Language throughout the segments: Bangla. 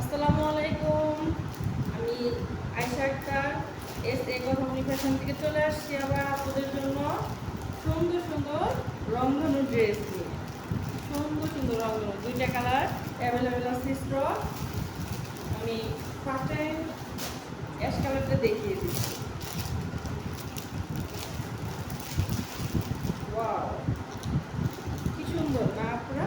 আসসালামু আলাইকুম। আমি আয়েশা আক্তার কথা ফ্যাশন থেকে চলে আসছি আবার আপনাদের জন্য সুন্দর সুন্দর রংধনু ড্রেস নিয়ে। সুন্দর সুন্দর রংধনু, দুইটা কালার অ্যাভেলেবেল আছে স্টক। আমি ফার্স্ট টাইম অ্যাশ কালারটা দেখিয়ে দিচ্ছি। ওয়াও, কি সুন্দর না আপনারা?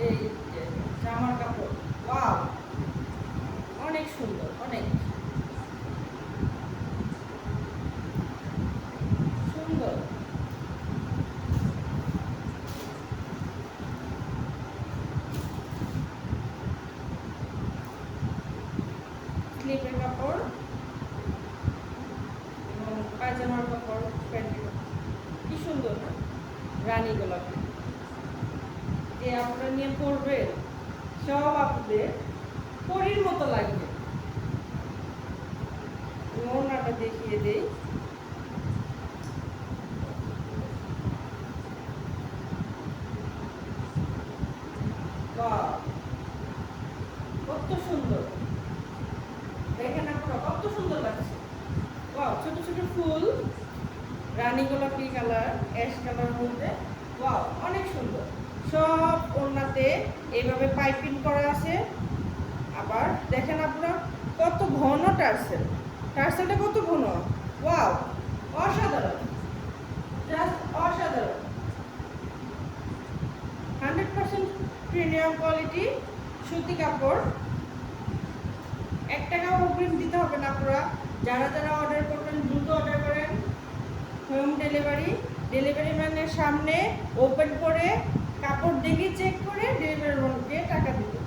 এই জামার কাপড়, ওয়াও, অনেক সুন্দর, অনেক সুন্দর। স্লিপের কাপড় এবং পায়জামার কাপড়, প্যান্টের কাপড়, কি সুন্দর না? রানী গোলাপি যে আপনারা নিয়ে পরবেন, সব আপনাদের পরীর মতো লাগবে। ওড়নাটা দেখিয়ে দেই। বাহ, কত সুন্দর! দেখেন আপনারা, কত সুন্দর লাগছে। বাহ, ছোট ছোট ফুল, রানী গোলাপি কালার, অ্যাশ কালার মধ্যে, বাহ, অনেক সুন্দর। সব ওড়নাতে এইভাবে পাইপিং করা আছে। আবার দেখেন আপনারা কত ঘন টার্সেল, টার্সেলটা কত ঘন! ওয়াও, অসাধারণ, জাস্ট অসাধারণ। 100% প্রিমিয়াম কোয়ালিটি সুতি কাপড়। 1 টাকাও অগ্রিম দিতে হবে না আপনারা। যারা যারা অর্ডার করবেন দ্রুত অর্ডার করেন। হোম ডেলিভারি, ডেলিভারি ম্যানের সামনে ওপেন করে কাপড় দেখে চেক করে ডেলিভারি ম্যানকে টাকা দিতে,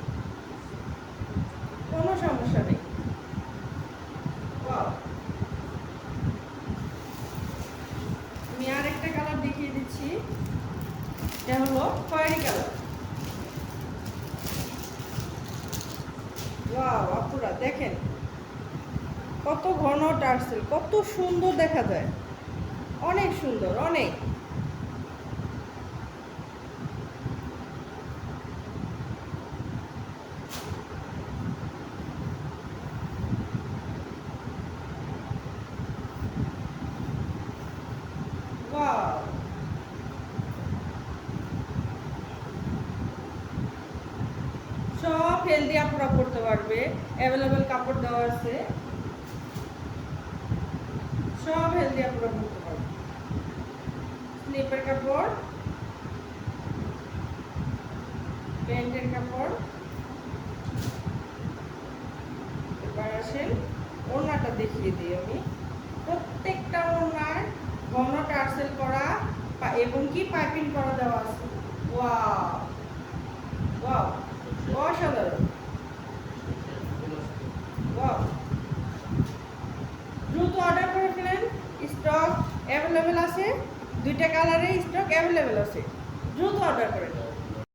কোনো সমস্যা নেই। ওয়াও, আমি আরেকটা কালার দেখিয়ে দিচ্ছি। এটা হলো খয়েরি কালার। ওয়াও, আপুরা দেখেন কত ঘন টার্সেল, কত সুন্দর দেখা যায়, অনেক সুন্দর, অনেক। ওয়াও, সব হেলদি আপুরা পড়তে পারবে, অ্যাভেলেবেল কাপড় দেওয়া আছে, সব হেলদি আপুরা পড়তে পারবে। স্লিপের কাপড়, প্যান্টের কাপড়। এবার আসেন ওড়নাটা দেখিয়ে দিই আমি। প্রত্যেকটা ওড়নার ঘন টার্সেল করা এবং কি পাইপিং করা দেওয়া আছে। ওয়াও, ওয়াও, অসাধারণ। ওয়াও, দ্রুত অর্ডার করে ফেলেন, স্টক অ্যাভেলেবেল আছে, দুইটা কালারে স্টক অ্যাভেলেবেল আছে, দ্রুত অর্ডার করেন।